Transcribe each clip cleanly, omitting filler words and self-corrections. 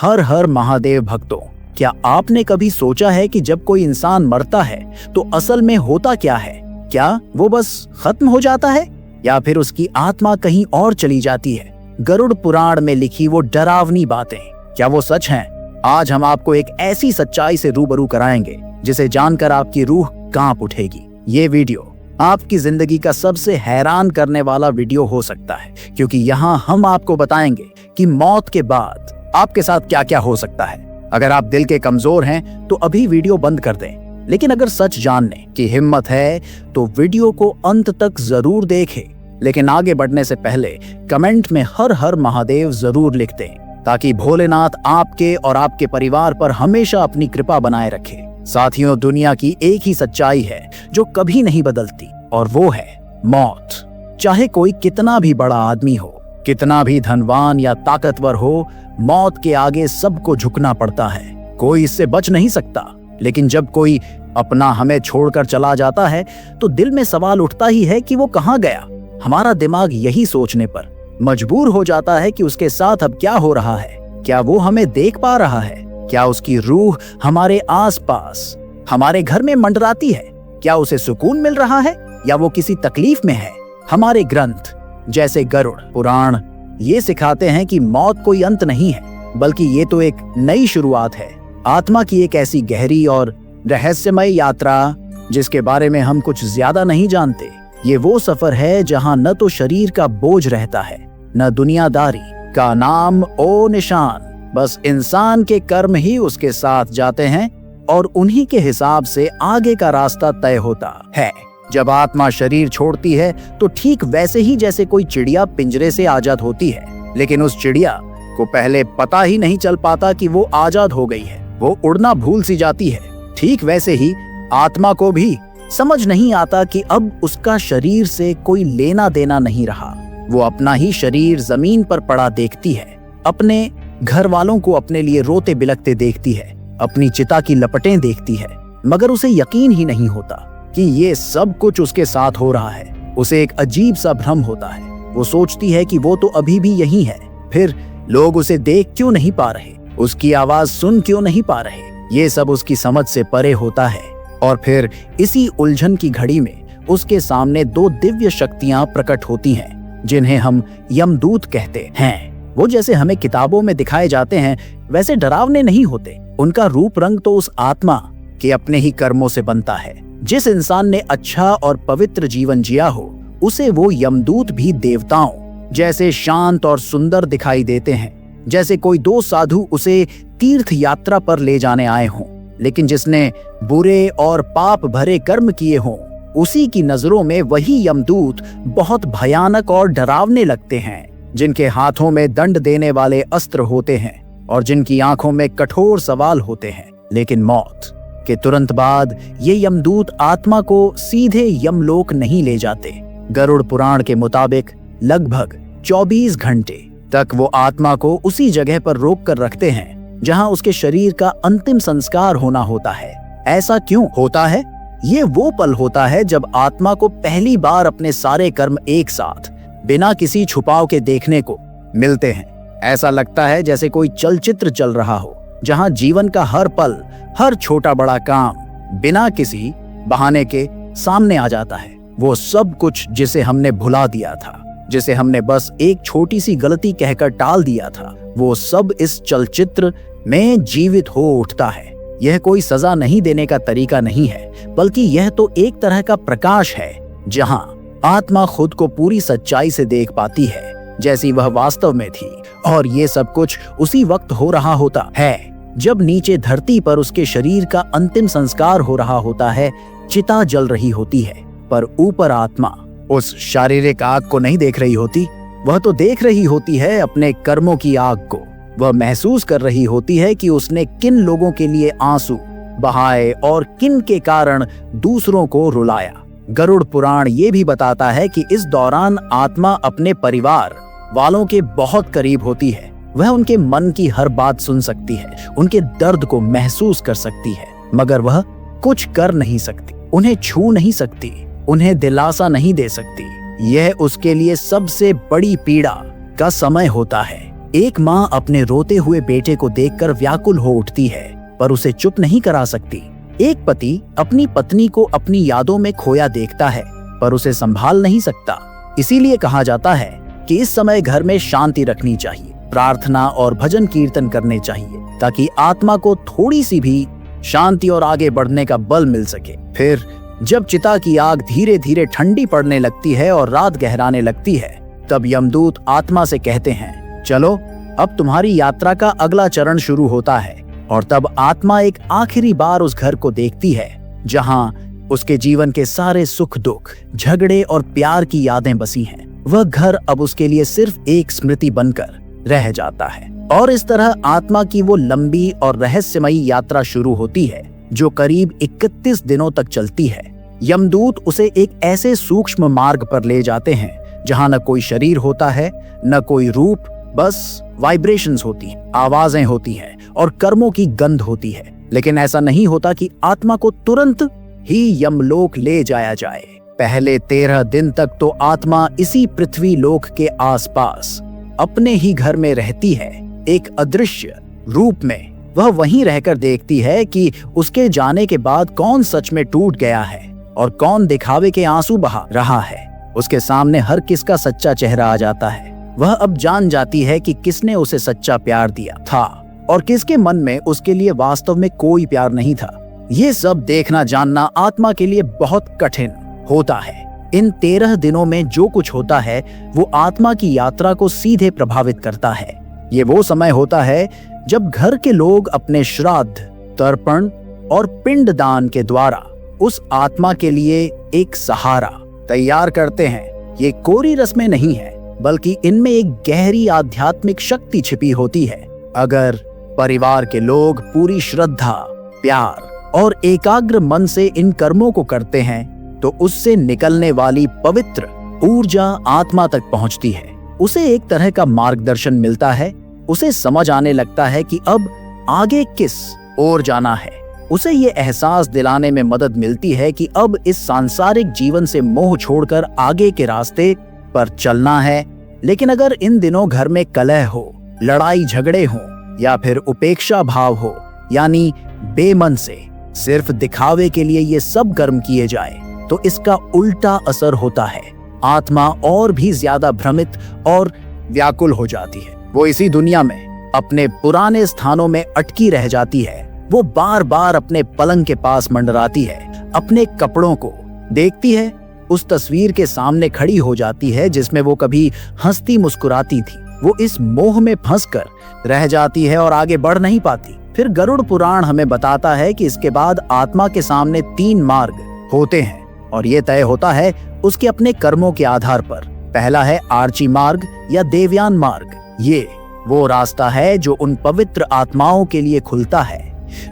हर हर महादेव भक्तों, क्या आपने कभी सोचा है कि जब कोई इंसान मरता है तो असल में होता क्या है? क्या वो बस खत्म हो जाता है या फिर उसकी आत्मा कहीं और चली जाती है? गरुड़ पुराण में लिखी वो डरावनी बातें, क्या वो सच हैं? आज हम आपको एक ऐसी सच्चाई से रूबरू कराएंगे जिसे जानकर आपकी रूह कांप उठेगी। ये वीडियो आपकी जिंदगी का सबसे हैरान करने वाला वीडियो हो सकता है, क्योंकि यहाँ हम आपको बताएंगे कि मौत के बाद आपके साथ क्या क्या हो सकता है। अगर आप दिल के कमजोर हैं तो अभी वीडियो बंद कर दें, लेकिन अगर सच जानने की हिम्मत है तो वीडियो को अंत तक जरूर देखें। लेकिन आगे बढ़ने से पहले कमेंट में हर हर महादेव जरूर लिख दें, ताकि भोलेनाथ आपके और आपके परिवार पर हमेशा अपनी कृपा बनाए रखे। साथियों, दुनिया की एक ही सच्चाई है जो कभी नहीं बदलती, और वो है मौत। चाहे कोई कितना भी बड़ा आदमी हो, कितना भी धनवान या ताकतवर हो, मौत के आगे सबको झुकना पड़ता है। कोई इससे बच नहीं सकता। लेकिन जब कोई अपना हमें छोड़कर चला जाता है तो दिल में सवाल उठता ही है कि वो कहाँ गया। हमारा दिमाग यही सोचने पर मजबूर हो जाता है कि उसके साथ अब क्या हो रहा है। क्या वो हमें देख पा रहा है? क्या उसकी रूह हमारे आसपास हमारे घर में मंडराती है? क्या उसे सुकून मिल रहा है या वो किसी तकलीफ में है? हमारे ग्रंथ जैसे गरुड़ पुराण ये सिखाते हैं कि मौत कोई अंत नहीं है, बल्कि ये तो एक नई शुरुआत है। आत्मा की एक ऐसी गहरी और रहस्यमय यात्रा जिसके बारे में हम कुछ ज्यादा नहीं जानते। ये वो सफर है जहां न तो शरीर का बोझ रहता है, न दुनियादारी का नाम ओ निशान। बस इंसान के कर्म ही उसके साथ जाते हैं और उन्हीं के हिसाब से आगे का रास्ता तय होता है। जब आत्मा शरीर छोड़ती है तो ठीक वैसे ही जैसे कोई चिड़िया पिंजरे से आजाद होती है, लेकिन उस चिड़िया को पहले पता ही नहीं चल पाता कि वो आजाद हो गई है। वो उड़ना भूल सी जाती है। ठीक वैसे ही आत्मा को भी समझ नहीं आता कि अब उसका शरीर से कोई लेना देना नहीं रहा। वो अपना ही शरीर जमीन पर पड़ा देखती है, अपने घर वालों को अपने लिए रोते बिलखते देखती है, अपनी चिता की लपटें देखती है, मगर उसे यकीन ही नहीं होता कि ये सब कुछ उसके साथ हो रहा है। उसे एक अजीब सा भ्रम होता है। वो सोचती है कि वो तो अभी भी यही है, फिर लोग उसे देख क्यों नहीं पा रहे, उसकी आवाज सुन क्यों नहीं पा रहे। ये सब उसकी समझ से परे होता है। और फिर इसी उलझन की घड़ी में उसके सामने दो दिव्य शक्तियां प्रकट होती हैं, जिन्हें हम यमदूत कहते हैं। वो जैसे हमें किताबों में दिखाए जाते हैं वैसे डरावने नहीं होते। उनका रूप रंग तो उस आत्मा के अपने ही कर्मों से बनता है। जिस इंसान ने अच्छा और पवित्र जीवन जिया हो, उसे वो यमदूत भी देवताओं जैसे शांत और सुंदर दिखाई देते हैं, जैसे कोई दो साधु उसे तीर्थ यात्रा पर ले जाने आए हों। लेकिन जिसने बुरे और पाप भरे कर्म किए हों, उसी की नजरों में वही यमदूत बहुत भयानक और डरावने लगते हैं, जिनके हाथों में दंड देने वाले अस्त्र होते हैं और जिनकी आंखों में कठोर सवाल होते हैं। लेकिन मौत के तुरंत बाद ये यमदूत आत्मा को सीधे यमलोक नहीं ले जाते। गरुड़ पुराण के मुताबिक लगभग 24 घंटे तक वो आत्मा को उसी जगह पर रोक कर रखते हैं जहां उसके शरीर का अंतिम संस्कार होना होता है। ऐसा क्यों होता है? ये वो पल होता है जब आत्मा को पहली बार अपने सारे कर्म एक साथ बिना किसी छुपाव के देखने को मिलते हैं। ऐसा लगता है जैसे कोई चलचित्र चल रहा हो, जहां जीवन का हर पल, हर छोटा बड़ा काम बिना किसी बहाने के सामने आ जाता है। वो सब कुछ जिसे हमने भुला दिया था, जिसे हमने बस एक छोटी सी गलती कहकर टाल दिया था, वो सब इस चलचित्र में जीवित हो उठता है। यह कोई सजा नहीं देने का तरीका नहीं है, बल्कि यह तो एक तरह का प्रकाश है, जहां आत्मा खुद को पूरी सच्चाई से देख पाती है जैसी वह वास्तव में थी। और ये सब कुछ उसी वक्त हो रहा होता है जब नीचे धरती पर उसके शरीर का अंतिम संस्कार हो रहा होता है। चिता जल रही होती है, पर ऊपर आत्मा उस शारीरिक आग को नहीं देख रही होती। वह तो देख रही होती है अपने कर्मों की आग को। वह महसूस कर रही होती है कि उसने किन लोगों के लिए आंसू बहाए और किन के कारण दूसरों को रुलाया। गरुड़ पुराण ये भी बताता है कि इस दौरान आत्मा अपने परिवार वालों के बहुत करीब होती है। वह उनके मन की हर बात सुन सकती है, उनके दर्द को महसूस कर सकती है, मगर वह कुछ कर नहीं सकती, उन्हें छू नहीं सकती, उन्हें दिलासा नहीं दे सकती। यह उसके लिए सबसे बड़ी पीड़ा का समय होता है। एक माँ अपने रोते हुए बेटे को देखकर व्याकुल हो उठती है, पर उसे चुप नहीं करा सकती। एक पति अपनी पत्नी को अपनी यादों में खोया देखता है, पर उसे संभाल नहीं सकता। इसीलिए कहा जाता है कि इस समय घर में शांति रखनी चाहिए, प्रार्थना और भजन कीर्तन करने चाहिए, ताकि आत्मा को थोड़ी सी भी शांति और आगे बढ़ने का बल मिल सके। फिर जब चिता की आग धीरे धीरे ठंडी पड़ने लगती है और रात गहराने लगती है, तब यमदूत आत्मा से कहते हैं, चलो अब तुम्हारी यात्रा का अगला चरण शुरू होता है। और तब आत्मा एक आखिरी बार उस घर को देखती है जहां उसके जीवन के सारे सुख दुख, झगड़े और प्यार की यादें बसी हैं। वह घर अब उसके लिए सिर्फ एक स्मृति बनकर रह जाता है। और इस तरह आत्मा की वो लंबी और रहस्यमयी यात्रा शुरू होती है, जो करीब 31 दिनों तक चलती है। यमदूत उसे एक ऐसे सूक्ष्म मार्ग पर ले जाते हैं जहां न कोई शरीर होता है, न कोई रूप, बस वाइब्रेशंस होती हैं, आवाजें होती हैं और कर्मों की गंध होती है। लेकिन ऐसा नहीं होता कि आत्मा को तुरंत ही यमलोक ले जाया जाए। पहले 13 दिन तक तो आत्मा इसी पृथ्वी लोक के आसपास अपने ही घर में रहती है। एक अदृश्य रूप में वह वहीं रहकर देखती है कि उसके जाने के बाद कौन सच में टूट गया है और कौन दिखावे के आंसू बहा रहा है। उसके सामने हर किसका सच्चा चेहरा आ जाता है। वह अब जान जाती है कि किसने उसे सच्चा प्यार दिया था और किसके मन में उसके लिए वास्तव में कोई प्यार नहीं था। ये सब देखना जानना आत्मा के लिए बहुत कठिन होता है। इन 13 दिनों में जो कुछ होता है वो आत्मा की यात्रा को सीधे प्रभावित करता है। ये वो समय होता है जब घर के लोग अपने श्राद्ध, तर्पण और पिंडदान के द्वारा उस आत्मा के लिए एक सहारा तैयार करते हैं। ये कोरी रस्में नहीं है, बल्कि इनमें एक गहरी आध्यात्मिक शक्ति छिपी होती है। अगर परिवार के लोग पूरी श्रद्धा, प्यार और एकाग्र मन से इन कर्मों को करते हैं, तो उससे निकलने वाली पवित्र ऊर्जा आत्मा तक पहुंचती है। उसे एक तरह का मार्गदर्शन मिलता है। उसे समझ आने लगता है कि अब आगे किस ओर जाना है। उसे ये एहसास दिलाने में मदद मिलती है कि अब इस सांसारिक जीवन से मोह छोड़कर आगे के रास्ते पर चलना है। लेकिन अगर इन दिनों घर में कलह हो, लड़ाई झगड़े हो या फिर उपेक्षा भाव हो, यानी बेमन से सिर्फ दिखावे के लिए ये सब कर्म किए जाए, तो इसका उल्टा असर होता है। आत्मा और भी ज्यादा भ्रमित और व्याकुल हो जाती है। वो इसी दुनिया में अपने पुराने स्थानों में अटकी रह जाती है। वो बार बार अपने पलंग के पास मंडराती है, अपने कपड़ों को देखती है, उस तस्वीर के सामने खड़ी हो जाती है जिसमें वो कभी हंसती मुस्कुराती थी। वो इस मोह में फंसकर रह जाती है और आगे बढ़ नहीं पाती। फिर गरुड़ पुराण हमें बताता है कि इसके बाद आत्मा के सामने 3 मार्ग होते हैं और ये तय होता है उसके अपने कर्मों के आधार पर। पहला है आर्ची मार्ग या देवयान मार्ग। ये वो रास्ता है जो उन पवित्र आत्माओं के लिए खुलता है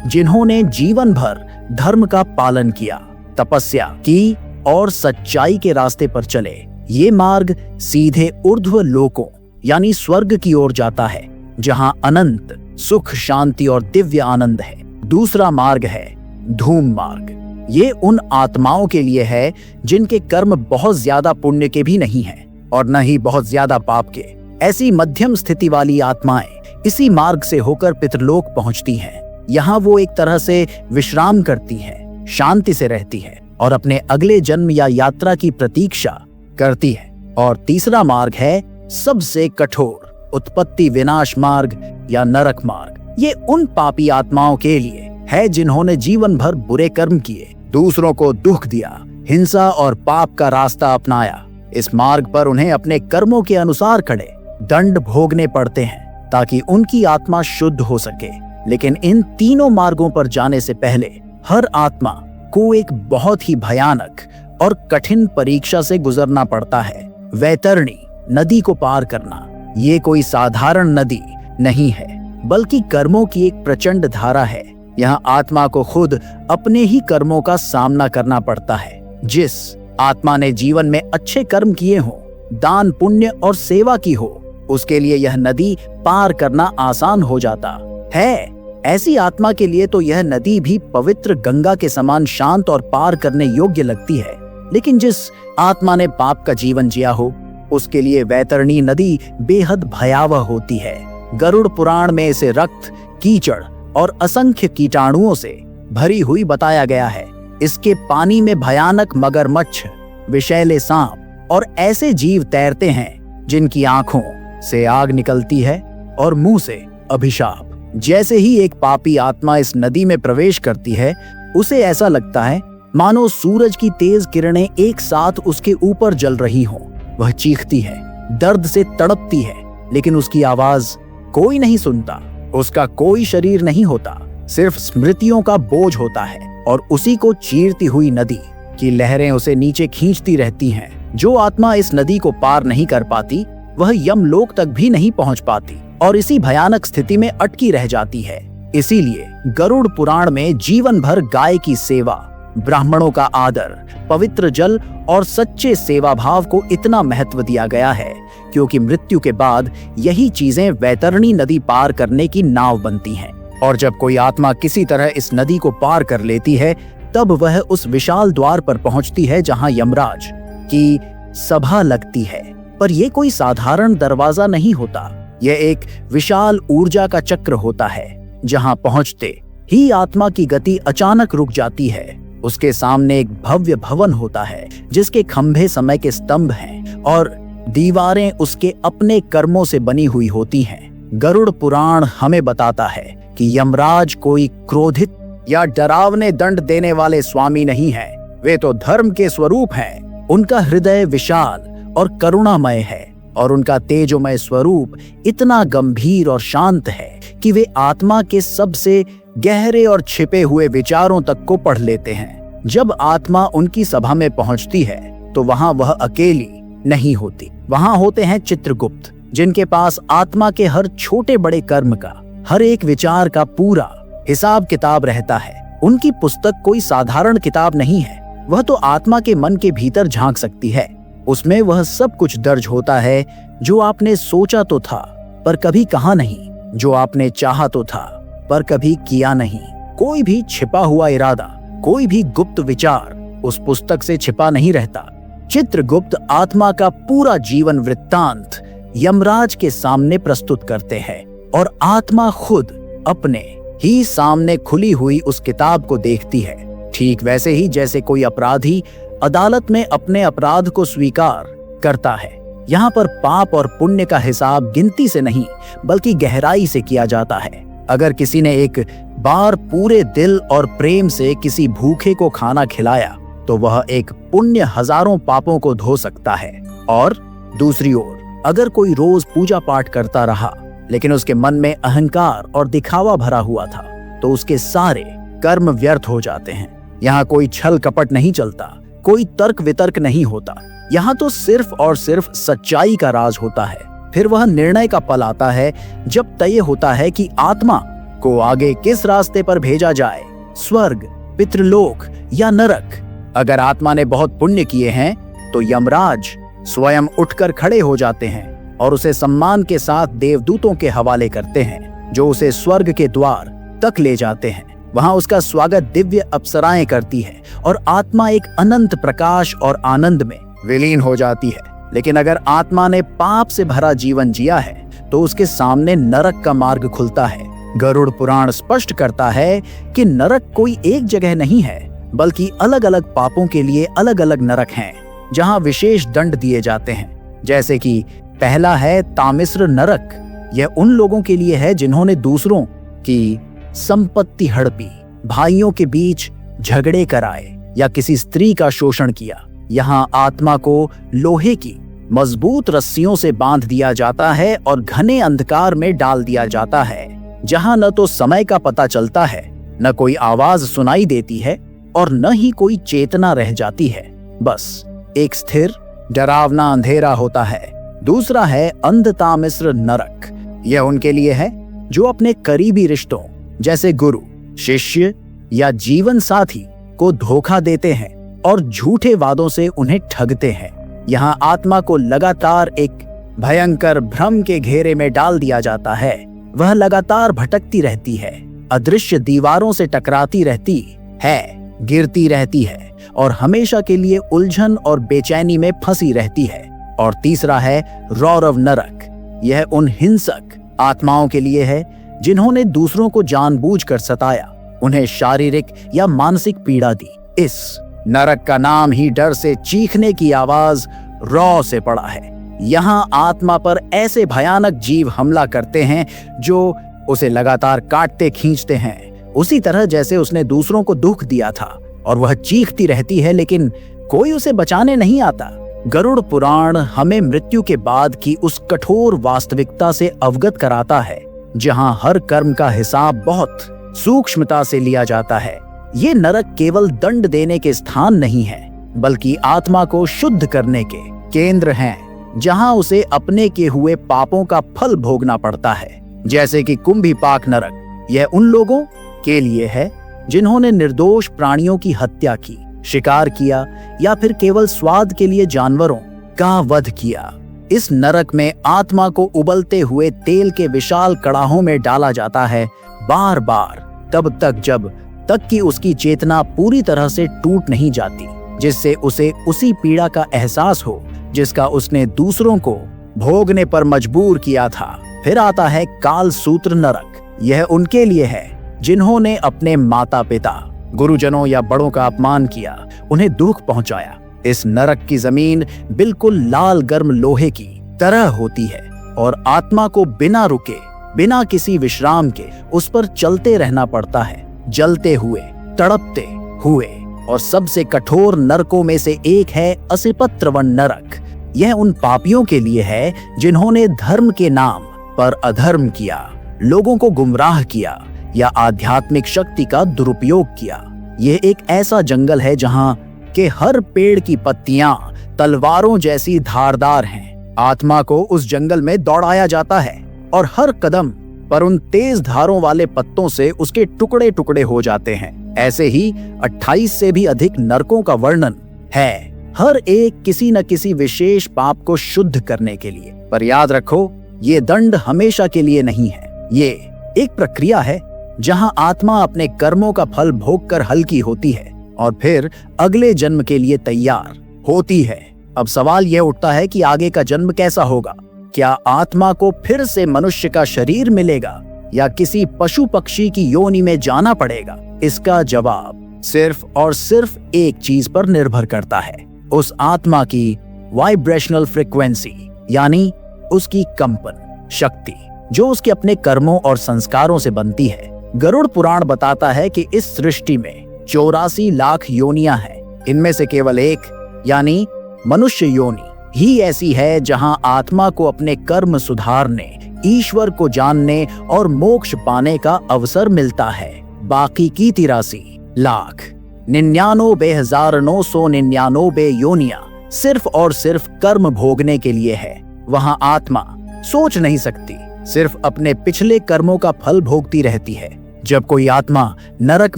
जिन्होंने जीवन भर धर्म का पालन किया, तपस्या की और सच्चाई के रास्ते पर चले। ये मार्ग सीधे ऊर्ध्व लोकों यानी स्वर्ग की ओर जाता है, जहां अनंत सुख, शांति और दिव्य आनंद है। दूसरा मार्ग है धूम मार्ग। ये उन आत्माओं के लिए है जिनके कर्म बहुत ज्यादा पुण्य के भी नहीं हैं और न ही बहुत ज्यादा पाप के। ऐसी मध्यम स्थिति वाली आत्माएं इसी मार्ग से होकर पितरलोक पहुंचती हैं। यहाँ वो एक तरह से विश्राम करती हैं, शांति से रहती हैं और अपने अगले जन्म या यात्रा की प्रतीक्षा करती है। और तीसरा मार्ग है सबसे कठोर उत्पत्ति विनाश मार्ग या नरक मार्ग। ये उन पापी आत्माओं के लिए है जिन्होंने जीवन भर बुरे कर्म किए, दूसरों को दुख दिया, हिंसा और पाप का रास्ता अपनाया। इस मार्ग पर उन्हें अपने कर्मों के अनुसार कड़े दंड भोगने पड़ते हैं ताकि उनकी आत्मा शुद्ध हो सके। लेकिन इन तीनों मार्गों पर जाने से पहले हर आत्मा को एक बहुत ही भयानक और कठिन परीक्षा से गुजरना पड़ता है। वैतरणी नदी को पार करना ये कोई साधारण नदी नहीं है, बल्कि कर्मों की एक प्रचंड धारा है। यहाँ आत्मा को खुद अपने ही कर्मों का सामना करना पड़ता है। जिस आत्मा ने जीवन में अच्छे कर्म किए हों, दान पुण्य और सेवा की हो, उसके लिए यह नदी पार करना आसान हो जाता है। ऐसी आत्मा के लिए तो यह नदी भी पवित्र गंगा के समान शांत और पार करने योग्य लगती है। लेकिन जिस आत्मा ने पाप का जीवन जिया हो, उसके लिए वैतरणी नदी बेहद भयावह होती है। गरुड़ पुराण में इसे रक्त, कीचड़ और असंख्य कीटाणुओं से भरी हुई बताया गया है। इसके पानी में भयानक मगरमच्छ, विषैले सांप और ऐसे जीव तैरते हैं जिनकी आंखों से आग निकलती है और मुंह से अभिशाप। जैसे ही एक पापी आत्मा इस नदी में प्रवेश करती है, उसे ऐसा लगता है मानो सूरज की तेज किरणें एक साथ उसके ऊपर जल रही हों। वह चीखती है, दर्द से तड़पती है, लेकिन उसकी आवाज कोई नहीं सुनता। उसका कोई शरीर नहीं होता, सिर्फ स्मृतियों का बोझ होता है और उसी को चीरती हुई नदी की लहरें उसे नीचे खींचती रहती हैं। जो आत्मा इस नदी को पार नहीं कर पाती, वह यमलोक तक भी नहीं पहुंच पाती और इसी भयानक स्थिति में अटकी रह जाती है। इसीलिए गरुड़ पुराण में जीवन भर गाय की सेवा, ब्राह्मणों का आदर, पवित्र जल और सच्चे सेवा भाव को इतना महत्व दिया गया है, क्योंकि मृत्यु के बाद यही चीजें वैतरणी नदी पार करने की नाव बनती हैं। और जब कोई आत्मा किसी तरह इस नदी को पार कर लेती है, तब वह उस विशाल द्वार पर पहुंचती है जहां यमराज की सभा लगती है। पर यह कोई साधारण दरवाजा नहीं होता, यह एक विशाल ऊर्जा का चक्र होता है, जहां पहुंचते ही आत्मा की गति अचानक रुक जाती है। उसके सामने एक भव्य भवन होता है, जिसके खंभे समय के स्तंभ हैं और दीवारें उसके अपने कर्मों से बनी हुई होती हैं। गरुड़ पुराण हमें बताता है कि यमराज कोई क्रोधित या डरावने दंड देने वाले स्वामी नहीं है, वे तो धर्म के स्वरूप हैं। उनका हृदय विशाल और करुणामय है और उनका तेजोमय स्वरूप इतना गंभीर और शांत है कि वे आत्मा के सबसे गहरे और छिपे हुए विचारों तक को पढ़ लेते हैं। जब आत्मा उनकी सभा में पहुंचती है, तो वहां वह अकेली नहीं होती। वहां होते हैं चित्रगुप्त, जिनके पास आत्मा के हर छोटे बड़े कर्म का, हर एक विचार का पूरा हिसाब किताब रहता है। उनकी पुस्तक कोई साधारण किताब नहीं है, वह तो आत्मा के मन के भीतर झांक सकती है। उसमें वह सब कुछ दर्ज होता है जो आपने सोचा तो था पर कभी कहा नहीं, जो आपने चाहा तो था पर कभी किया नहीं। कोई भी छिपा हुआ इरादा, कोई भी गुप्त विचार उस पुस्तक से छिपा नहीं रहता। चित्रगुप्त आत्मा का पूरा जीवन वृत्तांत यमराज के सामने प्रस्तुत करते हैं और आत्मा खुद अपने ही सामने खुली हुई उस किताब को देखती है, ठीक वैसे ही जैसे कोई अपराधी अदालत में अपने अपराध को स्वीकार करता है। यहाँ पर पाप और पुण्य का हिसाब गिनती से नहीं, बल्कि गहराई से किया जाता है। अगर किसी ने एक बार पूरे दिल और प्रेम से किसी भूखे को खाना खिलाया, तो वह एक पुण्य हजारों पापों को धो सकता है। और दूसरी ओर अगर कोई रोज पूजा पाठ करता रहा, लेकिन उसके मन में अहंकार और दिखावा भरा हुआ था, तो उसके सारे कर्म व्यर्थ हो जाते हैं। यहाँ कोई छल कपट नहीं चलता, कोई तर्क वितर्क नहीं होता। यहाँ तो सिर्फ और सिर्फ सच्चाई का राज होता है। फिर वह निर्णय का पल आता है जब तय होता है कि आत्मा को आगे किस रास्ते पर भेजा जाए, स्वर्ग, पितृलोक या नरक। अगर आत्मा ने बहुत पुण्य किए हैं, तो यमराज स्वयं उठकर खड़े हो जाते हैं और उसे सम्मान के साथ देवदूतों के हवाले करते हैं, जो उसे स्वर्ग के द्वार तक ले जाते हैं। वहां उसका स्वागत दिव्य अप्सराएं करती है और आत्मा एक अनंत प्रकाश और आनंद में विलीन हो जाती है। लेकिन अगर आत्मा ने पाप से भरा जीवन जिया है, तो उसके सामने नरक का मार्ग खुलता है। गरुड़ पुराण स्पष्ट करता है कि नरक कोई एक जगह नहीं है, बल्कि अलग अलग पापों के लिए अलग अलग नरक हैं, जहां विशेष दंड दिए जाते हैं। जैसे कि पहला है तामिस्र नरक। यह उन लोगों के लिए है जिन्होंने दूसरों की संपत्ति हड़पी, भाइयों के बीच झगड़े कराए या किसी स्त्री का शोषण किया। यहाँ आत्मा को लोहे की मजबूत रस्सियों से बांध दिया जाता है और घने अंधकार में डाल दिया जाता है, जहाँ न तो समय का पता चलता है, न कोई आवाज सुनाई देती है और न ही कोई चेतना रह जाती है। बस एक स्थिर डरावना अंधेरा होता है। दूसरा है अंधतामिस्र नरक। यह उनके लिए है जो अपने करीबी रिश्तों जैसे गुरु, शिष्य या जीवन साथी को धोखा देते हैं और झूठे वादों से उन्हें ठगते हैं। यहाँ आत्मा को लगातार एक भयंकर भ्रम के घेरे में डाल दिया जाता है। वह लगातार भटकती रहती है, अदृश्य दीवारों से टकराती रहती है, गिरती रहती है और हमेशा के लिए उलझन और बेचैनी में फंसी रहती है। और तीसरा है रौरव नरक। यह उन हिंसक, आत्माओं के लिए है जिन्होंने दूसरों को जानबूझकर सताया, उन्हें शारीरिक या मानसिक पीड़ा दी। इस नरक का नाम ही डर से चीखने की आवाज रॉ से पड़ा है। यहाँ आत्मा पर ऐसे भयानक जीव हमला करते हैं जो उसे लगातार काटते खींचते हैं, उसी तरह जैसे उसने दूसरों को दुख दिया था, और वह चीखती रहती है लेकिन कोई उसे बचाने नहीं आता। गरुड़ पुराण हमें मृत्यु के बाद की उस कठोर वास्तविकता से अवगत कराता है जहां हर कर्म का हिसाब बहुत सूक्ष्मता से लिया जाता है। ये नरक केवल दंड देने के स्थान नहीं है, बल्कि आत्मा को शुद्ध करने के केंद्र हैं, जहां उसे अपने किए हुए पापों का फल भोगना पड़ता है। जैसे कि कुंभीपाक नरक, यह उन लोगों के लिए है जिन्होंने निर्दोष प्राणियों की हत्या की, शिकार किया या फिर केवल स्वाद के लिए जानवरों का वध किया। इस नरक में आत्मा को उबलते हुए तेल के विशाल कड़ाहों में डाला जाता है, बार बार, तब तक जब तक कि उसकी चेतना पूरी तरह से टूट नहीं जाती, जिससे उसे उसी पीड़ा का एहसास हो जिसका उसने दूसरों को भोगने पर मजबूर किया था। फिर आता है काल सूत्र नरक। यह उनके लिए है जिन्होंने अपने माता पिता, गुरुजनों या बड़ों का अपमान किया, उन्हें दुख पहुंचाया। इस नरक की जमीन बिल्कुल लाल गर्म लोहे की तरह होती है और आत्मा को बिना रुके, बिना किसी विश्राम के उस पर चलते रहना पड़ता है, जलते हुए, तड़पते हुए। और सबसे कठोर नरकों में से एक है असिपत्रवन नरक। यह उन पापियों के लिए है जिन्होंने धर्म के नाम पर अधर्म किया, लोगों को गुमराह किया या आध्यात्मिक शक्ति का दुरुपयोग किया। यह एक ऐसा जंगल है जहां के हर पेड़ की पत्तियां तलवारों जैसी धारदार हैं। आत्मा को उस जंगल में दौड़ाया जाता है और हर कदम पर उन तेज धारों वाले पत्तों से उसके टुकड़े टुकड़े हो जाते हैं। ऐसे ही 28 से भी अधिक नरकों का वर्णन है, हर एक किसी न किसी विशेष पाप को शुद्ध करने के लिए। पर याद रखो, ये दंड हमेशा के लिए नहीं है। ये एक प्रक्रिया है जहां आत्मा अपने कर्मों का फल भोगकर हल्की होती है और फिर अगले जन्म के लिए तैयार होती है। अब सवाल यह उठता है कि आगे का जन्म कैसा होगा? क्या आत्मा को फिर से मनुष्य का शरीर मिलेगा या किसी पशु पक्षी की योनि में जाना पड़ेगा? इसका जवाब सिर्फ और सिर्फ एक चीज पर निर्भर करता है, उस आत्मा की वाइब्रेशनल फ्रीक्वेंसी, यानी उसकी कंपन शक्ति, जो उसके अपने कर्मों और संस्कारों से बनती है। गरुड़ पुराण बताता है कि इस सृष्टि में 84 लाख योनियां हैं। इनमें से केवल एक, यानी मनुष्य योनि ही ऐसी है जहां आत्मा को अपने कर्म सुधारने, ईश्वर को जानने और मोक्ष पाने का अवसर मिलता है। बाकी की 83,99,999 योनियां सिर्फ और सिर्फ कर्म भोगने के लिए है। वहां आत्मा सोच नहीं सकती, सिर्फ अपने पिछले कर्मों का फल भोगती रहती है। जब कोई आत्मा नरक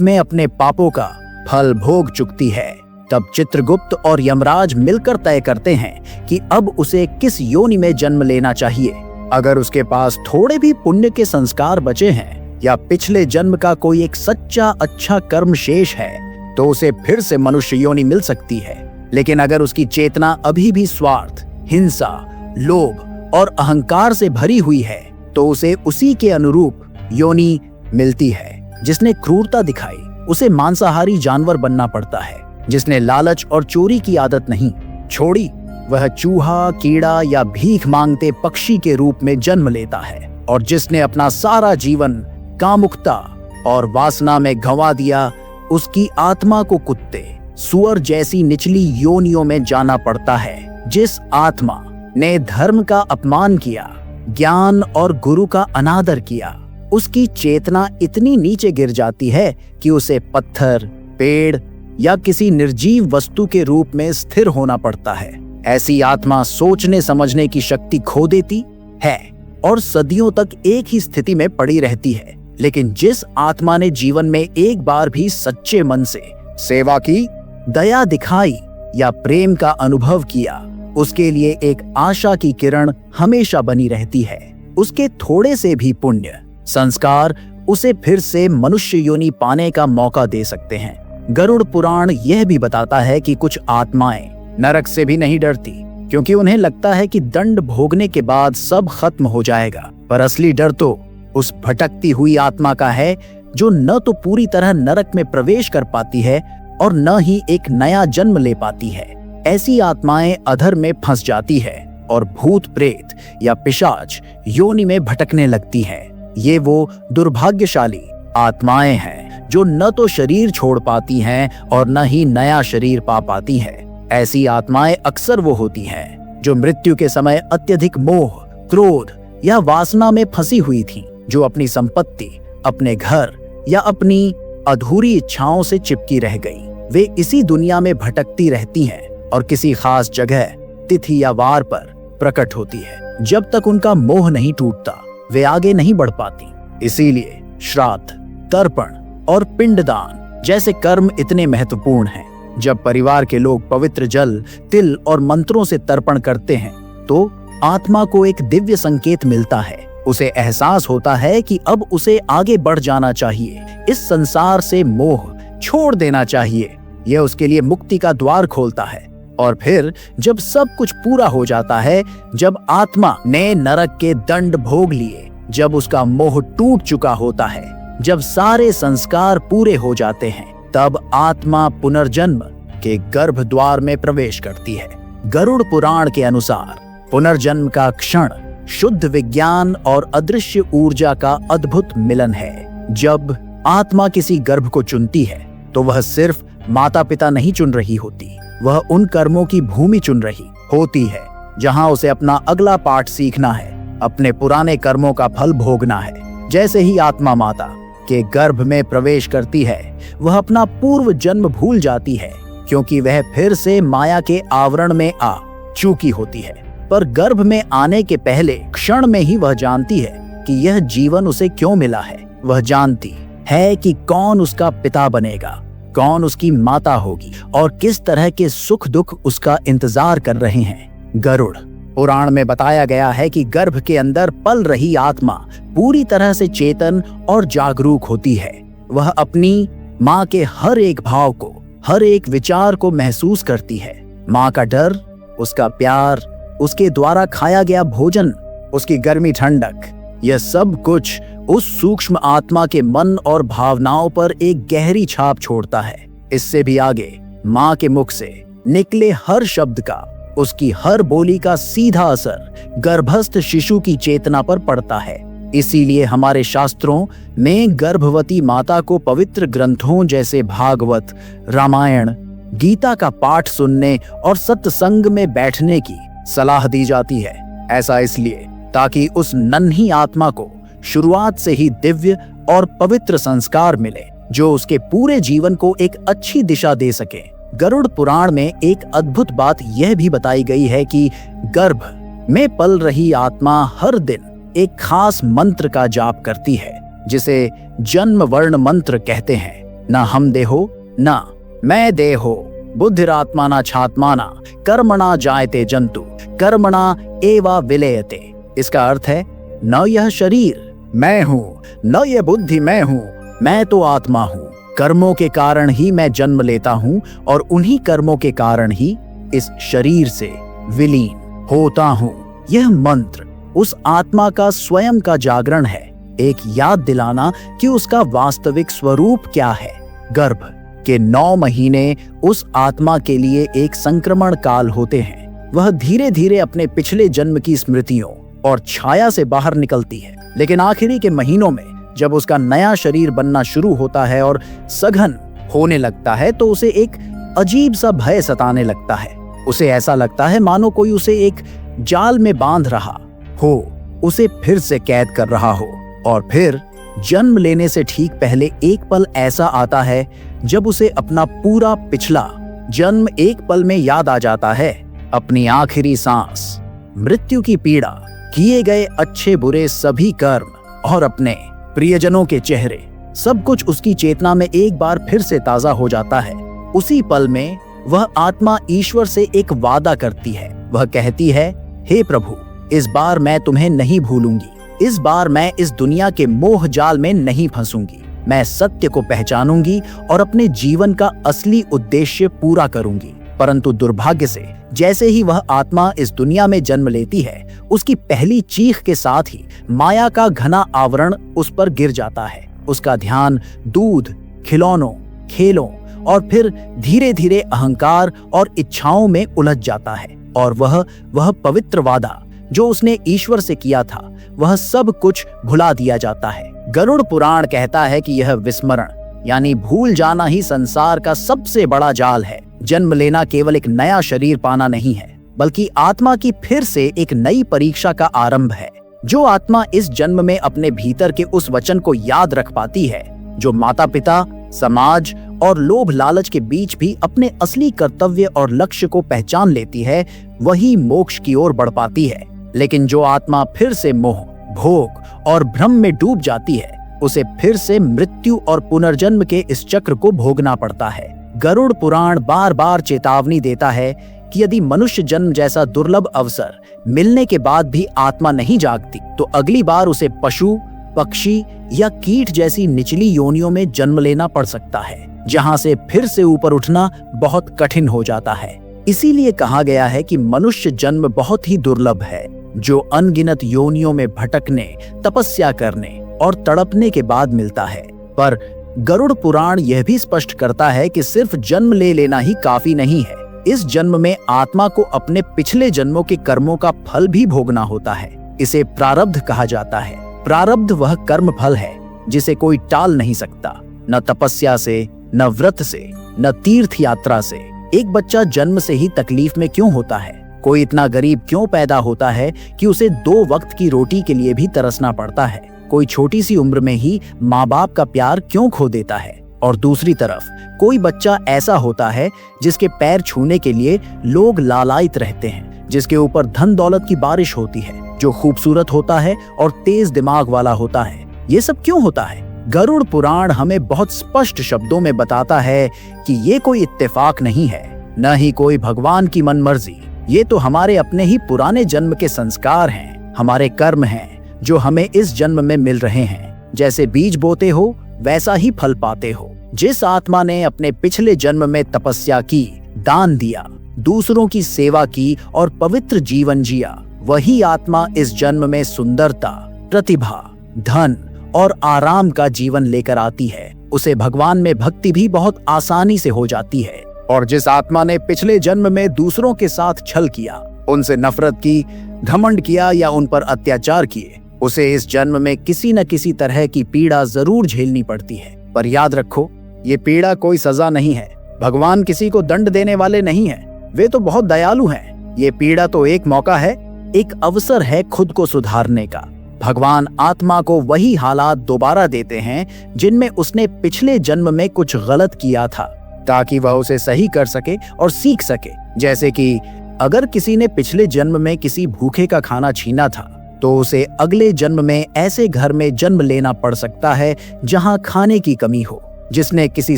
में अपने पापों का फल भोग चुकती है, तब चित्रगुप्त और यमराज मिलकर तय करते हैं कि अब उसे किस योनि में जन्म लेना चाहिए। अगर उसके पास थोड़े भी पुण्य के संस्कार बचे हैं या पिछले जन्म का कोई एक सच्चा अच्छा कर्म शेष है, तो उसे फिर से मनुष्य योनि मिल सकती है। लेकिन अगर उसकी चेतना अभी भी स्वार्थ, हिंसा, लोभ और अहंकार से भरी हुई है, तो उसे उसी के अनुरूप योनि मिलती है। जिसने क्रूरता दिखाई, उसे मांसाहारी जानवर बनना पड़ता है। जिसने लालच और चोरी की आदत नहीं छोड़ी, वह चूहा, कीड़ा या भीख मांगते पक्षी के रूप में जन्म लेता है। और जिसने अपना सारा जीवन कामुकता और वासना में गंवा दिया, उसकी आत्मा को कुत्ते, सुअर जैसी निचली योनियों में जाना पड़ता है। जिस आत्मा ने धर्म का अपमान किया, ज्ञान और गुरु का अनादर किया, उसकी चेतना इतनी नीचे गिर जाती है कि उसे पत्थर, पेड़ या किसी निर्जीव वस्तु के रूप में स्थिर होना पड़ता है। ऐसी आत्मा सोचने समझने की शक्ति खो देती है और सदियों तक एक ही स्थिति में पड़ी रहती है। लेकिन जिस आत्मा ने जीवन में एक बार भी सच्चे मन से सेवा की, दया दिखाई या प्रेम का अनुभव किया, उसके लिए एक आशा की किरण हमेशा बनी रहती है। उसके थोड़े से भी पुण्य संस्कार उसे फिर से मनुष्य योनि पाने का मौका दे सकते हैं। गरुड़ पुराण यह भी बताता है कि कुछ आत्माएं नरक से भी नहीं डरती, क्योंकि उन्हें लगता है कि दंड भोगने के बाद सब खत्म हो जाएगा। पर असली डर तो उस भटकती हुई आत्मा का है जो न तो पूरी तरह नरक में प्रवेश कर पाती है और न ही एक नया जन्म ले पाती है। ऐसी आत्माएं अधर में फंस जाती है और भूत प्रेत या पिशाच योनि में भटकने लगती हैं। ये वो दुर्भाग्यशाली आत्माएं हैं जो न तो शरीर छोड़ पाती हैं और न ही नया शरीर पा पाती हैं। ऐसी आत्माएं अक्सर वो होती हैं जो मृत्यु के समय अत्यधिक मोह, क्रोध या वासना में फंसी हुई थीं, जो अपनी संपत्ति, अपने घर या अपनी अधूरी इच्छाओं से चिपकी रह गई। वे इसी दुनिया में भटकती रहती हैं और किसी खास जगह, तिथि या वार पर प्रकट होती है। जब तक उनका मोह नहीं टूटता वे आगे नहीं बढ़ पाती। इसीलिए श्राद्ध, तर्पण और पिंडदान जैसे कर्म इतने महत्वपूर्ण हैं। जब परिवार के लोग पवित्र जल, तिल और मंत्रों से तर्पण करते हैं तो आत्मा को एक दिव्य संकेत मिलता है। उसे एहसास होता है कि अब उसे आगे बढ़ जाना चाहिए, इस संसार से मोह छोड़ देना चाहिए। यह उसके लिए मुक्ति का द्वार खोलता है। और फिर जब सब कुछ पूरा हो जाता है, जब आत्मा ने नरक के दंड भोग लिए, जब उसका मोह टूट चुका होता है, जब सारे संस्कार पूरे हो जाते हैं, तब आत्मा पुनर्जन्म के गर्भ द्वार में प्रवेश करती है। गरुड़ पुराण के अनुसार पुनर्जन्म का क्षण शुद्ध विज्ञान और अदृश्य ऊर्जा का अद्भुत मिलन है। जब आत्मा किसी गर्भ को चुनती है तो वह सिर्फ माता पिता नहीं चुन रही होती, वह उन कर्मों की भूमि चुन रही होती है जहां उसे अपना अगला पाठ सीखना है, अपने पुराने कर्मों का फल भोगना है। जैसे ही आत्मा माता के गर्भ में प्रवेश करती है, वह अपना पूर्व जन्म भूल जाती है, क्योंकि वह फिर से माया के आवरण में आ चुकी होती है। पर गर्भ में आने के पहले क्षण में ही वह जानती है कि यह जीवन उसे क्यों मिला है। वह जानती है कि कौन उसका पिता बनेगा, कौन उसकी माता होगी और किस तरह के सुख दुख उसका इंतजार कर रहे हैं। गरुड़ पुराण में बताया गया है कि गर्भ के अंदर पल रही आत्मा पूरी तरह से चेतन और जागरूक होती है। वह अपनी माँ के हर एक भाव को, हर एक विचार को महसूस करती है। माँ का डर, उसका प्यार, उसके द्वारा खाया गया भोजन, उसकी गर्मी ठंडक, यह सब कुछ उस सूक्ष्म आत्मा के मन और भावनाओं पर एक गहरी छाप छोड़ता है। इससे भी आगे माँ के मुख से निकले हर शब्द का, उसकी हर बोली का सीधा असर गर्भस्थ शिशु की चेतना पर पड़ता है। इसीलिए हमारे शास्त्रों में गर्भवती माता को पवित्र ग्रंथों जैसे भागवत, रामायण, गीता का पाठ सुनने और सत्संग में बैठने की सलाह दी जाती है। ऐसा इसलिए ताकि उस नन्ही आत्मा को शुरुआत से ही दिव्य और पवित्र संस्कार मिले, जो उसके पूरे जीवन को एक अच्छी दिशा दे सके। गरुड़ पुराण में एक अद्भुत बात यह भी बताई गई है कि गर्भ में पल रही आत्मा हर दिन एक खास मंत्र का जाप करती है, जिसे जन्म वर्ण मंत्र कहते हैं। न हम देहो न मैं देहो, बुद्धिरात्माना छात्माना, कर्मणा जायते जंतु, कर्मणा एवा विलयते। इसका अर्थ है न यह शरीर मैं हूँ, न यह बुद्धि मैं हूँ, मैं तो आत्मा हूँ। कर्मों के कारण ही मैं जन्म लेता हूँ और उन्हीं कर्मों के कारण ही इस शरीर से विलीन होता हूँ। यह मंत्र उस आत्मा का स्वयं का जागरण है, एक याद दिलाना कि उसका वास्तविक स्वरूप क्या है। गर्भ के 9 महीने उस आत्मा के लिए एक संक्रमण काल होते हैं। वह धीरे धीरे अपने पिछले जन्म की स्मृतियों और छाया से बाहर निकलती है, लेकिन आखिरी के महीनों में जब उसका नया शरीर बनना शुरू होता है और सघन होने लगता है, तो उसे एक अजीब सा भय सताने लगता है। उसे ऐसा लगता है मानो कोई उसे एक जाल में बांध रहा हो, उसे फिर से कैद कर रहा हो। और फिर जन्म लेने से ठीक पहले एक पल ऐसा आता है जब उसे अपना पूरा पिछला जन्म एक पल में याद आ जाता है। अपनी आखिरी सांस, मृत्यु की पीड़ा, किए गए अच्छे बुरे सभी कर्म और अपने प्रियजनों के चेहरे, सब कुछ उसकी चेतना में एक बार फिर से ताजा हो जाता है। उसी पल में वह आत्मा ईश्वर से एक वादा करती है। वह कहती है, हे प्रभु, इस बार मैं तुम्हें नहीं भूलूंगी, इस बार मैं इस दुनिया के मोह जाल में नहीं फंसूंगी। मैं सत्य को पहचानूंगी और अपने जीवन का असली उद्देश्य पूरा करूंगी। परंतु दुर्भाग्य से जैसे ही वह आत्मा इस दुनिया में जन्म लेती है, उसकी पहली चीख के साथ ही माया का घना आवरण उस पर गिर जाता है। उसका ध्यान दूध, खिलौनों, खेलों और फिर धीरे धीरे अहंकार और इच्छाओं में उलझ जाता है और वह पवित्र वादा जो उसने ईश्वर से किया था, वह सब कुछ भुला दिया जाता है। गरुड़ पुराण कहता है कि यह विस्मरण यानी भूल जाना ही संसार का सबसे बड़ा जाल है। जन्म लेना केवल एक नया शरीर पाना नहीं है, बल्कि आत्मा की फिर से एक नई परीक्षा का आरंभ है। जो आत्मा इस जन्म में अपने भीतर के उस वचन को याद रख पाती है, जो माता पिता, समाज और लोभ लालच के बीच भी अपने असली कर्तव्य और लक्ष्य को पहचान लेती है, वही मोक्ष की ओर बढ़ पाती है। लेकिन जो आत्मा फिर से मोह, भोग और भ्रम में डूब जाती है, उसे फिर से मृत्यु और पुनर्जन्म के इस चक्र को भोगना पड़ता है। गरुड़ पुराण बार बार चेतावनी देता है कि यदि मनुष्य जन्म जैसा दुर्लभ अवसर मिलने के बाद भी आत्मा नहीं जागती, तो अगली बार उसे पशु, पक्षी या कीट जैसी निचली योनियों में जन्म लेना पड़ सकता है, जहां से फिर से ऊपर उठना बहुत कठिन हो जाता है। इसीलिए कहा गया है कि मनुष्य जन्म बहुत ही दुर्लभ है, जो अनगिनत योनियों में भटकने, तपस्या करने और तड़पने के बाद मिलता है। पर गरुड़ पुराण यह भी स्पष्ट करता है कि सिर्फ जन्म ले लेना ही काफी नहीं है। इस जन्म में आत्मा को अपने पिछले जन्मों के कर्मों का फल भी भोगना होता है। इसे प्रारब्ध कहा जाता है। प्रारब्ध वह कर्म फल है जिसे कोई टाल नहीं सकता, न तपस्या से, न व्रत से, न तीर्थ यात्रा से। एक बच्चा जन्म से ही तकलीफ में क्यों होता है? कोई इतना गरीब क्यों पैदा होता है कि उसे 2 वक्त की रोटी के लिए भी तरसना पड़ता है? कोई छोटी सी उम्र में ही माँ बाप का प्यार क्यों खो देता है? और दूसरी तरफ कोई बच्चा ऐसा होता है जिसके पैर छूने के लिए लोग लालायित रहते हैं, जिसके ऊपर धन दौलत की बारिश होती है, जो खूबसूरत होता है और तेज दिमाग वाला होता है। ये सब क्यों होता है? गरुड़ पुराण हमें बहुत स्पष्ट शब्दों में बताता है कि ये कोई इत्तेफाक नहीं है, न ही कोई भगवान की मनमर्जी। ये तो हमारे अपने ही पुराने जन्म के संस्कार हैं, हमारे कर्म हैं जो हमें इस जन्म में मिल रहे हैं। जैसे बीज बोते हो वैसा ही फल पाते हो। जिस आत्मा ने अपने पिछले जन्म में तपस्या की, दान दिया, दूसरों की सेवा की और पवित्र जीवन जिया, वही आत्मा इस जन्म में सुंदरता, प्रतिभा, धन और आराम का जीवन लेकर आती है। उसे भगवान में भक्ति भी बहुत आसानी से हो जाती है। और जिस आत्मा ने पिछले जन्म में दूसरों के साथ छल किया, उनसे नफरत की, घमंड किया या उन पर अत्याचार किए, उसे इस जन्म में किसी न किसी तरह की पीड़ा जरूर झेलनी पड़ती है। पर याद रखो, ये पीड़ा कोई सजा नहीं है। भगवान किसी को दंड देने वाले नहीं हैं, वे तो बहुत दयालु हैं। ये पीड़ा तो एक मौका है, एक अवसर है खुद को सुधारने का। भगवान आत्मा को वही हालात दोबारा देते हैं जिनमें उसने पिछले जन्म में कुछ गलत किया था, ताकि वह उसे सही कर सके और सीख सके। जैसे कि अगर किसी ने पिछले जन्म में किसी भूखे का खाना छीना था, तो उसे अगले जन्म में ऐसे घर में जन्म लेना पड़ सकता है जहां खाने की कमी हो। जिसने किसी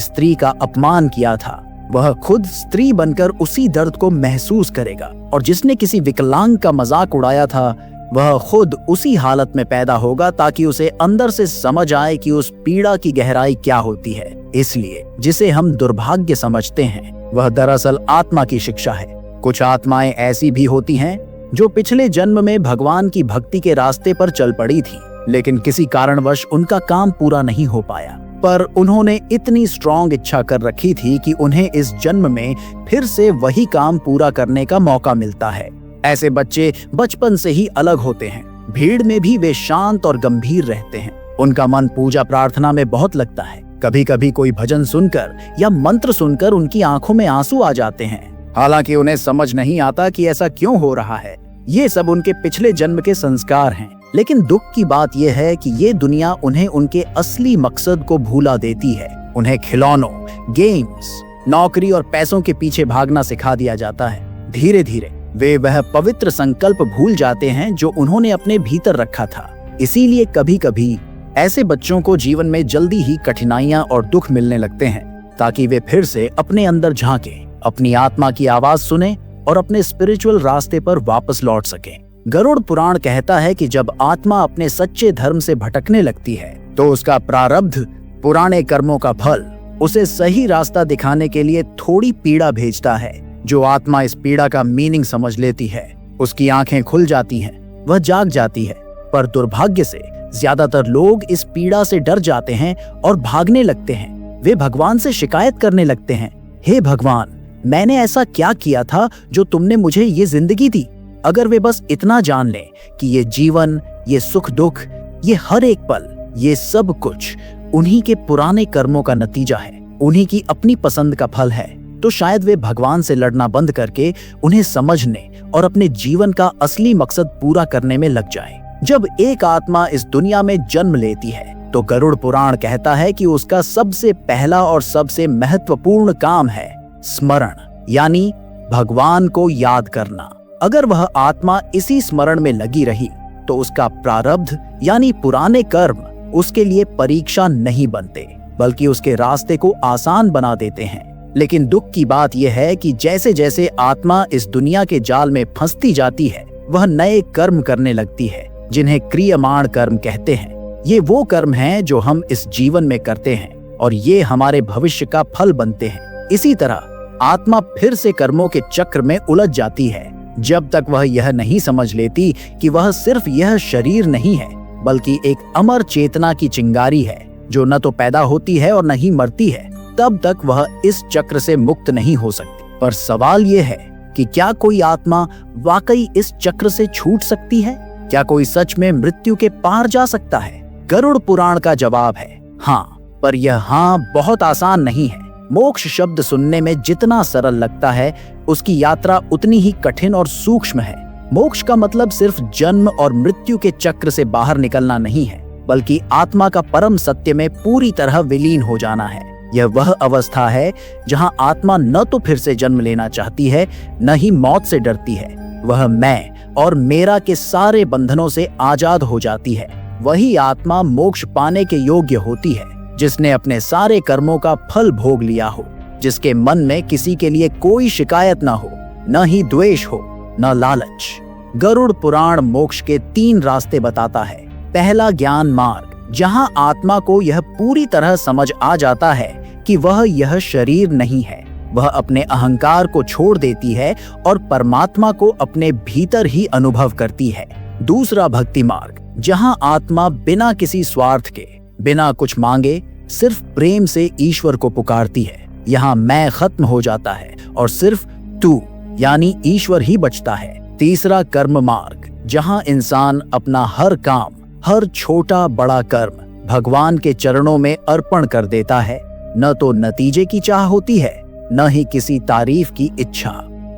स्त्री का अपमान किया था, वह खुद स्त्री बनकर उसी दर्द को महसूस करेगा। और जिसने किसी विकलांग का मजाक उड़ाया था, वह खुद उसी हालत में पैदा होगा, ताकि उसे अंदर से समझ आए कि उस पीड़ा की गहराई क्या होती है। इसलिए जिसे हम दुर्भाग्य समझते हैं, वह दरअसल आत्मा की शिक्षा है। कुछ आत्माएं ऐसी भी होती हैं जो पिछले जन्म में भगवान की भक्ति के रास्ते पर चल पड़ी थी, लेकिन किसी कारणवश उनका काम पूरा नहीं हो पाया। पर उन्होंने इतनी स्ट्रॉन्ग इच्छा कर रखी थी कि उन्हें इस जन्म में फिर से वही काम पूरा करने का मौका मिलता है। ऐसे बच्चे बचपन से ही अलग होते हैं। भीड़ में भी वे शांत और गंभीर रहते हैं। उनका मन पूजा प्रार्थना में बहुत लगता है। कभी कभी कोई भजन सुनकर या मंत्र सुनकर उनकी आंखों में आंसू आ जाते हैं। हालांकि उन्हें समझ नहीं आता कि ऐसा क्यों हो रहा है। ये सब उनके पिछले जन्म के संस्कार हैं। लेकिन दुख की बात यह है कि ये दुनिया उन्हें उनके असली मकसद को भूला देती है। उन्हें खिलौनों, गेम्स, नौकरी और पैसों के पीछे भागना सिखा दिया जाता है। धीरे धीरे वे वह पवित्र संकल्प भूल जाते हैं जो उन्होंने अपने भीतर रखा था। इसीलिए कभी कभी ऐसे बच्चों को जीवन में जल्दी ही कठिनाइयां और दुख मिलने लगते हैं, ताकि वे फिर से अपने अंदर झांकें, अपनी आत्मा की आवाज सुने और अपने स्पिरिचुअल रास्ते पर वापस लौट सकें। गरुड़ पुराण कहता है कि जब आत्मा अपने सच्चे धर्म से भटकने लगती है, तो उसका प्रारब्ध, पुराने कर्मों का फल, उसे सही रास्ता दिखाने के लिए थोड़ी पीड़ा भेजता है। जो आत्मा इस पीड़ा का मीनिंग समझ लेती है, उसकी आंखें खुल जाती हैं, वह जाग जाती है। पर दुर्भाग्य से ज्यादातर लोग इस पीड़ा से डर जाते हैं और भागने लगते हैं। वे भगवान से शिकायत करने लगते हैं, हे भगवान, मैंने ऐसा क्या किया था जो तुमने मुझे ये जिंदगी दी? अगर वे बस इतना जान लें कि ये जीवन, ये सुख दुख, ये हर एक पल, ये सब कुछ उन्हीं के पुराने कर्मों का नतीजा है, उन्हीं की अपनी पसंद का फल है, तो शायद वे भगवान से लड़ना बंद करके उन्हें समझने और अपने जीवन का असली मकसद पूरा करने में लग जाए। जब एक आत्मा इस दुनिया में जन्म लेती है तो गरुड़ पुराण कहता है कि उसका सबसे पहला और सबसे महत्वपूर्ण काम है स्मरण, यानी भगवान को याद करना। अगर वह आत्मा इसी स्मरण में लगी रही तो उसका प्रारब्ध यानी पुराने कर्म उसके लिए परीक्षा नहीं बनते, बल्कि उसके रास्ते को आसान बना देते हैं। लेकिन दुख की बात यह है कि जैसे जैसे आत्मा इस दुनिया के जाल में फंसती जाती है, वह नए कर्म करने लगती है, जिन्हें क्रियमाण कर्म कहते हैं। ये वो कर्म हैं जो हम इस जीवन में करते हैं और ये हमारे भविष्य का फल बनते हैं। इसी तरह आत्मा फिर से कर्मों के चक्र में उलझ जाती है, जब तक वह यह नहीं समझ लेती कि वह सिर्फ यह शरीर नहीं है, बल्कि एक अमर चेतना की चिंगारी है जो न तो पैदा होती है और न ही मरती है। तब तक वह इस चक्र से मुक्त नहीं हो सकती। पर सवाल यह है कि क्या कोई आत्मा वाकई इस चक्र से छूट सकती है? क्या कोई सच में मृत्यु के पार जा सकता है? गरुड़ पुराण का जवाब है हाँ, पर यह हाँ बहुत आसान नहीं है। मोक्ष शब्द सुनने में जितना सरल लगता है, उसकी यात्रा उतनी ही कठिन और सूक्ष्म है। मोक्ष का मतलब सिर्फ जन्म और मृत्यु के चक्र से बाहर निकलना नहीं है, बल्कि आत्मा का परम सत्य में पूरी तरह विलीन हो जाना है। यह वह अवस्था है जहां आत्मा न तो फिर से जन्म लेना चाहती है, न ही मौत से डरती है। वह मैं और मेरा के सारे बंधनों से आजाद हो जाती है। वही आत्मा मोक्ष पाने के योग्य होती है, जिसने अपने सारे कर्मों का फल भोग लिया हो, जिसके मन में किसी के लिए कोई शिकायत न हो, न ही द्वेष हो, न लालच। गरुड़ पुराण मोक्ष के 3 रास्ते बताता है। पहला ज्ञान मार्ग, जहां आत्मा को यह पूरी तरह समझ आ जाता है कि वह यह शरीर नहीं है। वह अपने अहंकार को छोड़ देती है और परमात्मा को अपने भीतर ही अनुभव करती है। दूसरा भक्ति मार्ग, जहां आत्मा बिना किसी स्वार्थ के, बिना कुछ मांगे, सिर्फ प्रेम से ईश्वर को पुकारती है। यहाँ मैं खत्म हो जाता है और सिर्फ तू यानी ईश्वर ही बचता है। तीसरा कर्म मार्ग, जहां इंसान अपना हर काम, हर छोटा बड़ा कर्म भगवान के चरणों में अर्पण कर देता है। न तो नतीजे की चाह होती है, न ही किसी तारीफ की इच्छा।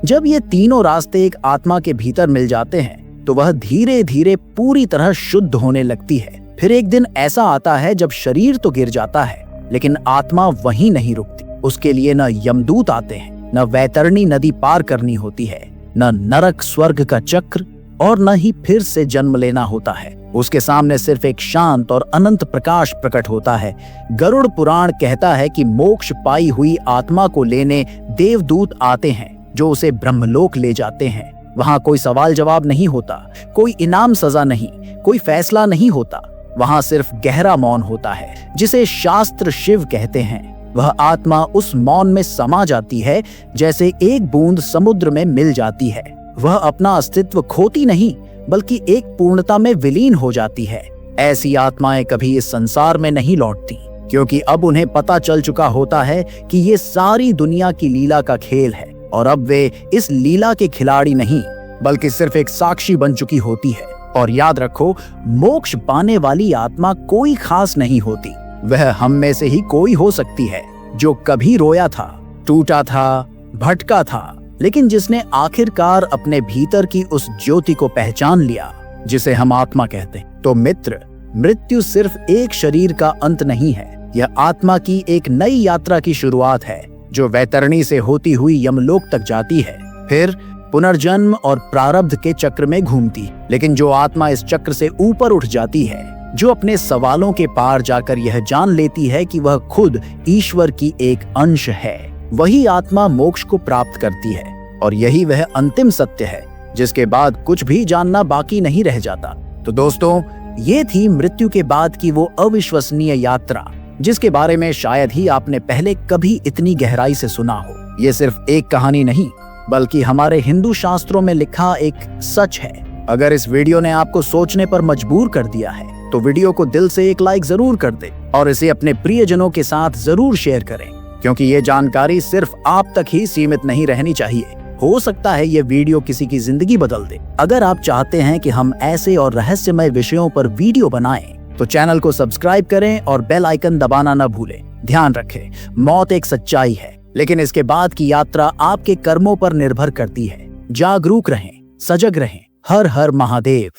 जब ये तीनों रास्ते एक आत्मा के भीतर मिल जाते हैं तो वह धीरे धीरे पूरी तरह शुद्ध होने लगती है। फिर एक दिन ऐसा आता है जब शरीर तो गिर जाता है, लेकिन आत्मा वहीं नहीं रुकती। उसके लिए न यमदूत आते हैं, न वैतरणी नदी पार करनी होती है, न नरक स्वर्ग का चक्र, और न ही फिर से जन्म लेना होता है। उसके सामने सिर्फ एक शांत और अनंत प्रकाश प्रकट होता है। गरुड़ पुराण कहता है कि मोक्ष पाई हुई आत्मा को लेने देवदूत आते हैं, जो उसे ब्रह्मलोक ले जाते हैं। वहां कोई सवाल जवाब नहीं होता, कोई इनाम सजा नहीं, कोई फैसला नहीं होता। वहां सिर्फ गहरा मौन होता है, जिसे शास्त्र शिव कहते हैं। वह आत्मा उस मौन में समा जाती है, जैसे एक बूंद समुद्र में मिल जाती है। वह अपना अस्तित्व खोती नहीं, बल्कि एक पूर्णता में विलीन हो जाती है। ऐसी आत्माएं कभी इस संसार में नहीं लौटती, क्योंकि अब उन्हें पता चल चुका होता है कि ये सारी दुनिया की लीला का खेल है, और अब वे इस लीला के खिलाड़ी नहीं, बल्कि सिर्फ एक साक्षी बन चुकी होती है। और याद रखो, मोक्ष पाने वाली आत्मा कोई खास नहीं होती। वह हम में से ही कोई हो सकती है, जो कभी रोया था, टूटा था, भटका था, लेकिन जिसने आखिरकार अपने भीतर की उस ज्योति को पहचान लिया, जिसे हम आत्मा कहते हैं। तो मित्र, मृत्यु सिर्फ एक शरीर का अंत नहीं है, यह आत्मा की एक नई यात्रा की शुरुआत है, जो वैतरणी से होती हुई यमलोक तक जाती है, फिर पुनर्जन्म और प्रारब्ध के चक्र में घूमती। लेकिन जो आत्मा इस चक्र से ऊपर उठ जाती है, जो अपने सवालों के पार जाकर यह जान लेती है कि वह खुद ईश्वर की एक अंश है, वही आत्मा मोक्ष को प्राप्त करती है। और यही वह अंतिम सत्य है, जिसके बाद कुछ भी जानना बाकी नहीं रह जाता। तो दोस्तों, ये थी मृत्यु के बाद की वो अविश्वसनीय यात्रा, जिसके बारे में शायद ही आपने पहले कभी इतनी गहराई से सुना हो। ये सिर्फ एक कहानी नहीं, बल्कि हमारे हिंदू शास्त्रों में लिखा एक सच है। अगर इस वीडियो ने आपको सोचने पर मजबूर कर दिया है तो वीडियो को दिल से एक लाइक जरूर कर दे और इसे अपने प्रियजनों के साथ जरूर शेयर करें, क्योंकि ये जानकारी सिर्फ आप तक ही सीमित नहीं रहनी चाहिए। हो सकता है ये वीडियो किसी की जिंदगी बदल दे। अगर आप चाहते हैं कि हम ऐसे और रहस्यमय विषयों पर वीडियो बनाएं, तो चैनल को सब्सक्राइब करें और बेल आइकन दबाना न भूलें। ध्यान रखें, मौत एक सच्चाई है, लेकिन इसके बाद की यात्रा आपके कर्मों पर निर्भर करती है। जागरूक रहें, सजग रहें। हर हर महादेव।